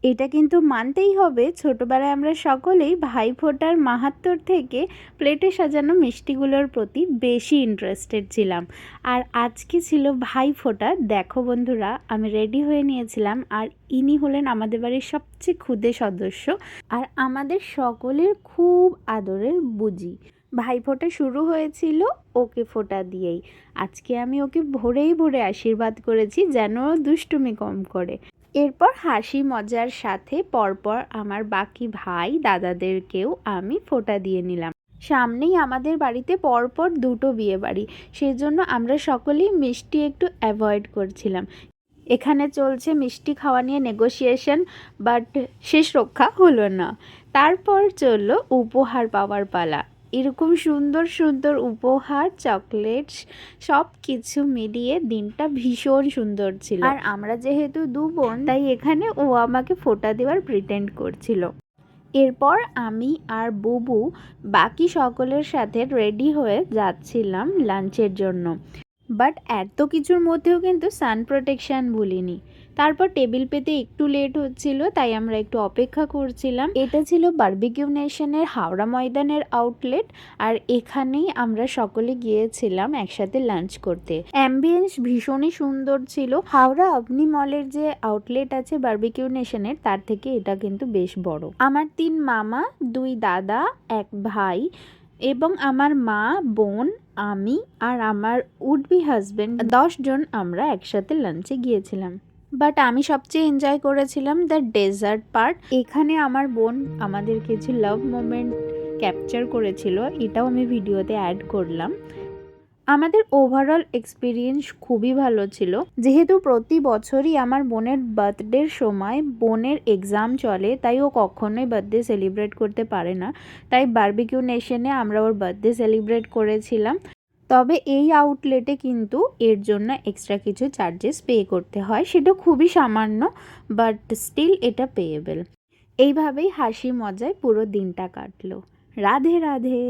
এটা কিন্তু মানতেই হবে, ছোটবেলায় আমরা সকলেই ভাইফোঁটার মাহাত্ম্যর থেকে প্লেটে সাজানো মিষ্টিগুলোর প্রতি বেশি ইন্টারেস্টেড ছিলাম। আর আজকে ছিল ভাইফোঁটা। দেখো বন্ধুরা, আমি রেডি হয়ে নিয়েছিলাম, আর ইনি হলেন আমাদের বাড়ির সবচেয়ে ক্ষুদে সদস্য আর আমাদের সকলের খুব আদরের বুজি। ভাইফোঁটা শুরু হয়েছিল ওকে ফোঁটা দিয়েই। আজকে আমি ওকে ভোরেই ভোরে আশীর্বাদ করেছি যেন দুষ্টুমি কম করে। এরপর হাসি মজার সাথে পরপর আমার বাকি ভাই দাদাদেরকেও আমি ফোঁটা দিয়ে নিলাম। সামনেই আমাদের বাড়িতে পরপর দুটো বিয়ে বাড়ি, সেই জন্য আমরা সকলেই মিষ্টি একটু অ্যাভয়েড করছিলাম। এখানে চলছে মিষ্টি খাওয়া নিয়ে নেগোসিয়েশন, বাট শেষ রক্ষা হলো না। তারপর চলল উপহার পাওয়ার পালা। এরকম সুন্দর সুন্দর উপহার, চকলেটস সব কিছু মিলিয়ে দিনটা ভীষণ সুন্দর ছিল। আর আমরা যেহেতু দু বোন, তাই এখানে ও আমাকে ফোঁটা দেওয়ার প্রিটেন্ড করছিল। এরপর আমি আর বুবু বাকি সকলের সাথে রেডি হয়ে যাচ্ছিলাম লাঞ্চের জন্য। বাট এত কিছুর মধ্যেও কিন্তু সান প্রোটেকশান ভুলিনি। তারপর টেবিল পেতে একটু লেট হচ্ছিল, তাই আমরা একটু অপেক্ষা করছিলাম। এটা ছিল বারবিকিউ নেশনের হাওড়া ময়দানের আউটলেট, আর এখানেই আমরা সকলে গিয়েছিলাম একসাথে লাঞ্চ করতে। অ্যাম্বিয়েন্স ভীষণই সুন্দর ছিল। হাওড়া অবনি মলের যে আউটলেট আছে বারবিকিউ নেশনের, তার থেকে এটা কিন্তু বেশ বড়। আমার 3 মামা, 2 দাদা, 1 ভাই এবং আমার মা, বোন, আমি আর আমার উড বি হাজব্যান্ড, 10 জন আমরা একসাথে লাঞ্চে গিয়েছিলাম। বাট আমি সবচেয়ে এনজয় করেছিলাম দ্য ডেজার্ট পার্ট। এখানে আমার বোন আমাদের কিছু লাভ মোমেন্ট ক্যাপচার করেছিল, এটাও আমি ভিডিওতে অ্যাড করলাম। আমাদের ওভারঅল এক্সপিরিয়েন্স খুবই ভালো ছিল। যেহেতু প্রতি বছরই আমার বোনের বার্থডের সময় বোনের এক্সাম চলে, তাই ও কখনোই বার্থডে সেলিব্রেট করতে পারে না। তাই বারবিকিউ নেশনে আমরা ওর বার্থডে সেলিব্রেট করেছিলাম। তবে এই আউটলেটে কিন্তু এর জন্য এক্সট্রা কিছু চার্জেস পে করতে হয়, সেটা খুবই সামান্য, বাট স্টিল এটা পেয়েবল। এইভাবেই হাসি মজায় পুরো দিনটা কাটলো। রাধে রাধে।